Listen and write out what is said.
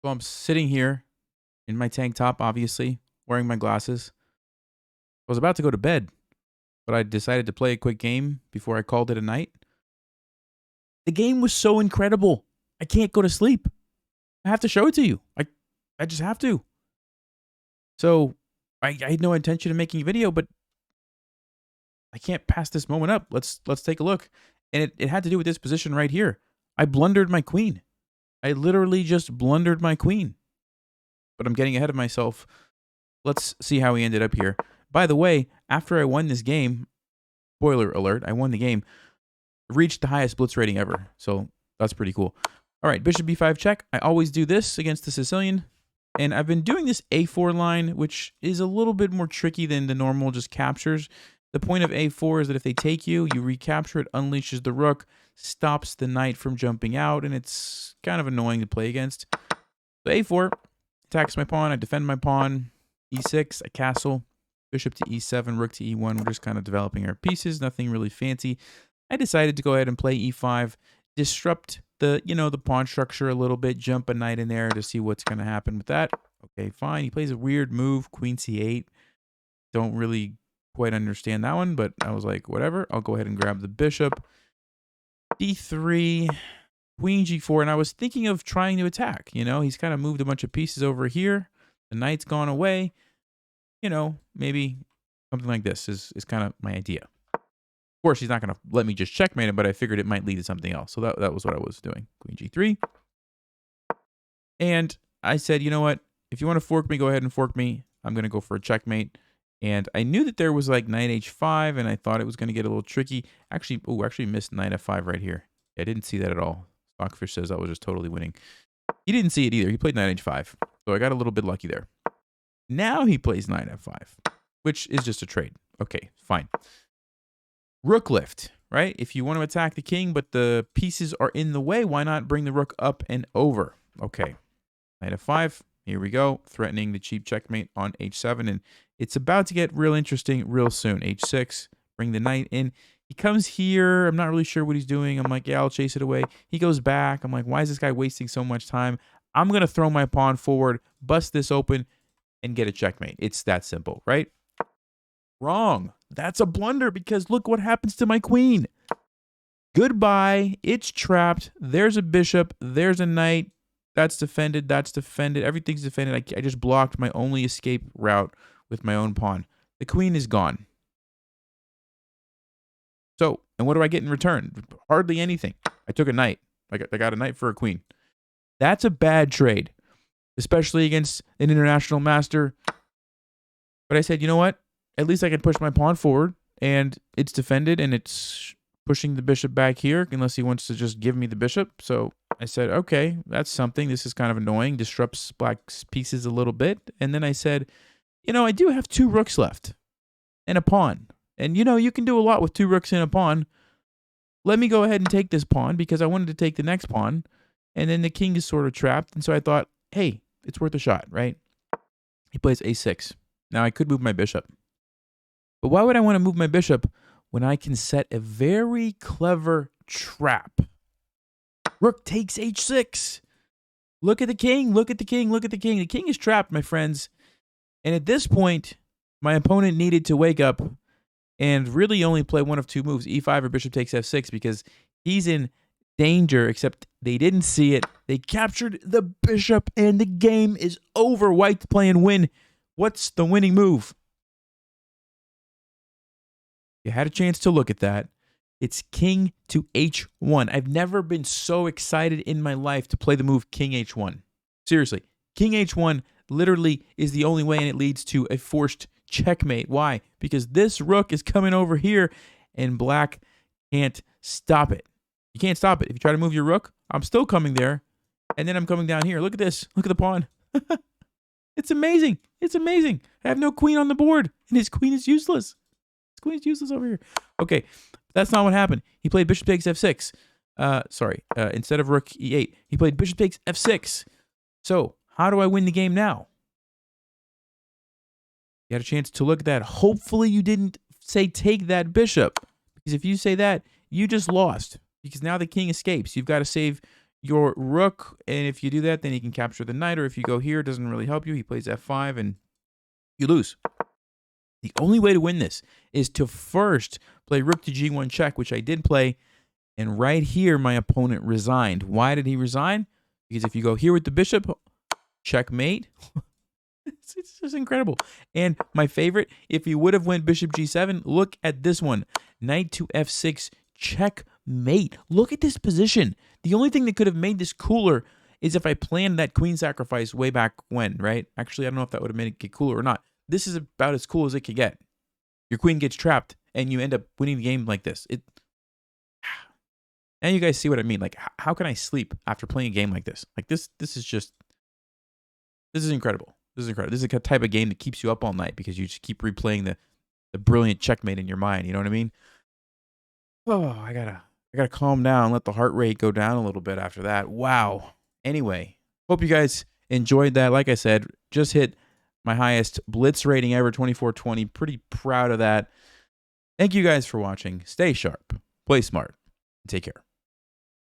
So I'm sitting here in my tank top, obviously, wearing my glasses. I was about to go to bed, but I decided to play a quick game before I called it a night. The game was so incredible. I can't go to sleep. I have to show it to you. I just have to. So I had no intention of making a video, but I can't pass this moment up. Let's take a look. And it had to do with this position right here. I blundered my queen. I literally just blundered my queen. But I'm getting ahead of myself. Let's see how we ended up here. By the way, after I won this game, spoiler alert, I won the game, reached the highest blitz rating ever. So that's pretty cool. All right, bishop b5 check. I always do this against the Sicilian. And I've been doing this a4 line, which is a little bit more tricky than the normal just captures. The point of a4 is that if they take you, you recapture it, unleashes the rook, stops the knight from jumping out, and it's kind of annoying to play against. So a4 attacks my pawn. I defend my pawn. e6, I castle. Bishop to e7, rook to e1. We're just kind of developing our pieces. Nothing really fancy. I decided to go ahead and play e5, disrupt the pawn structure a little bit, jump a knight in there to see what's going to happen with that. Okay, fine. He plays a weird move, queen c8. Don't really quite understand that one, but I was like, whatever. I'll go ahead and grab the bishop. d3, queen g4, and I was thinking of trying to attack. He's kind of moved a bunch of pieces over here. The knight's gone away. Maybe something like this is kind of my idea. Of course, he's not going to let me just checkmate him, but I figured it might lead to something else. So that was what I was doing. Queen g3. And I said, you know what? If you want to fork me, go ahead and fork me. I'm going to go for a checkmate. And I knew that there was like knight h5, and I thought it was going to get a little tricky. Actually missed knight f5 right here. I didn't see that at all. Stockfish says I was just totally winning. He didn't see it either. He played knight h5. So I got a little bit lucky there. Now he plays knight f5, which is just a trade. Okay, fine. Rook lift, right? If you want to attack the king, but the pieces are in the way, why not bring the rook up and over? Okay, knight f5. Here we go, threatening the cheap checkmate on h7, and it's about to get real interesting real soon. h6, bring the knight in. He comes here. I'm not really sure what he's doing. I'm like, yeah, I'll chase it away. He goes back. I'm like, why is this guy wasting so much time? I'm going to throw my pawn forward, bust this open, and get a checkmate. It's that simple, right? Wrong. That's a blunder because look what happens to my queen. Goodbye. It's trapped. There's a bishop. There's a knight. That's defended. That's defended. Everything's defended. I just blocked my only escape route with my own pawn. The queen is gone. So, and what do I get in return? Hardly anything. I took a knight. I got a knight for a queen. That's a bad trade, especially against an international master. But I said, you know what? At least I can push my pawn forward, and it's defended, and it's pushing the bishop back here, unless he wants to just give me the bishop. So I said, okay, that's something. This is kind of annoying. Disrupts black's pieces a little bit. And then I said, I do have 2 rooks left and a pawn. And, you can do a lot with 2 rooks and a pawn. Let me go ahead and take this pawn because I wanted to take the next pawn. And then the king is sort of trapped. And so I thought, hey, it's worth a shot, right? He plays a6. Now I could move my bishop. But why would I want to move my bishop when I can set a very clever trap? Rook takes h6. Look at the king. Look at the king. Look at the king. The king is trapped, my friends. And at this point, my opponent needed to wake up and really only play one of 2 moves, e5 or bishop takes f6, because he's in danger, except they didn't see it. They captured the bishop, and the game is over. White's playing win. What's the winning move? You had a chance to look at that. It's king to h1. I've never been so excited in my life to play the move king h1. Seriously, king h1 literally is the only way, and it leads to a forced checkmate. Why? Because this rook is coming over here, and black can't stop it. You can't stop it. If you try to move your rook, I'm still coming there, and then I'm coming down here. Look at this. Look at the pawn. It's amazing. It's amazing. I have no queen on the board, and his queen is useless. His queen is useless over here. Okay, that's not what happened. He played bishop takes f6. Instead of rook e8, he played bishop takes f6. So how do I win the game now? You had a chance to look at that. Hopefully you didn't say take that bishop, because if you say that, you just lost, because now the king escapes. You've got to save your rook, and if you do that, then he can capture the knight, or if you go here, it doesn't really help you. He plays f5, and you lose. The only way to win this is to first play rook to g1 check, which I did play, and right here, my opponent resigned. Why did he resign? Because if you go here with the bishop, checkmate. It's just incredible. And my favorite, if he would have went bishop g7, look at this one. Knight to f6, checkmate. Look at this position. The only thing that could have made this cooler is if I planned that queen sacrifice way back when, right? Actually, I don't know if that would have made it get cooler or not. This is about as cool as it could get. Your queen gets trapped, and you end up winning the game like this. And you guys see what I mean. Like, how can I sleep after playing a game like this? Like, this is incredible. This is incredible. This is the type of game that keeps you up all night because you just keep replaying the brilliant checkmate in your mind. You know what I mean? Oh, I gotta calm down, let the heart rate go down a little bit after that. Wow. Anyway, hope you guys enjoyed that. Like I said, just hit my highest blitz rating ever, 2420. Pretty proud of that. Thank you guys for watching. Stay sharp, play smart, and take care.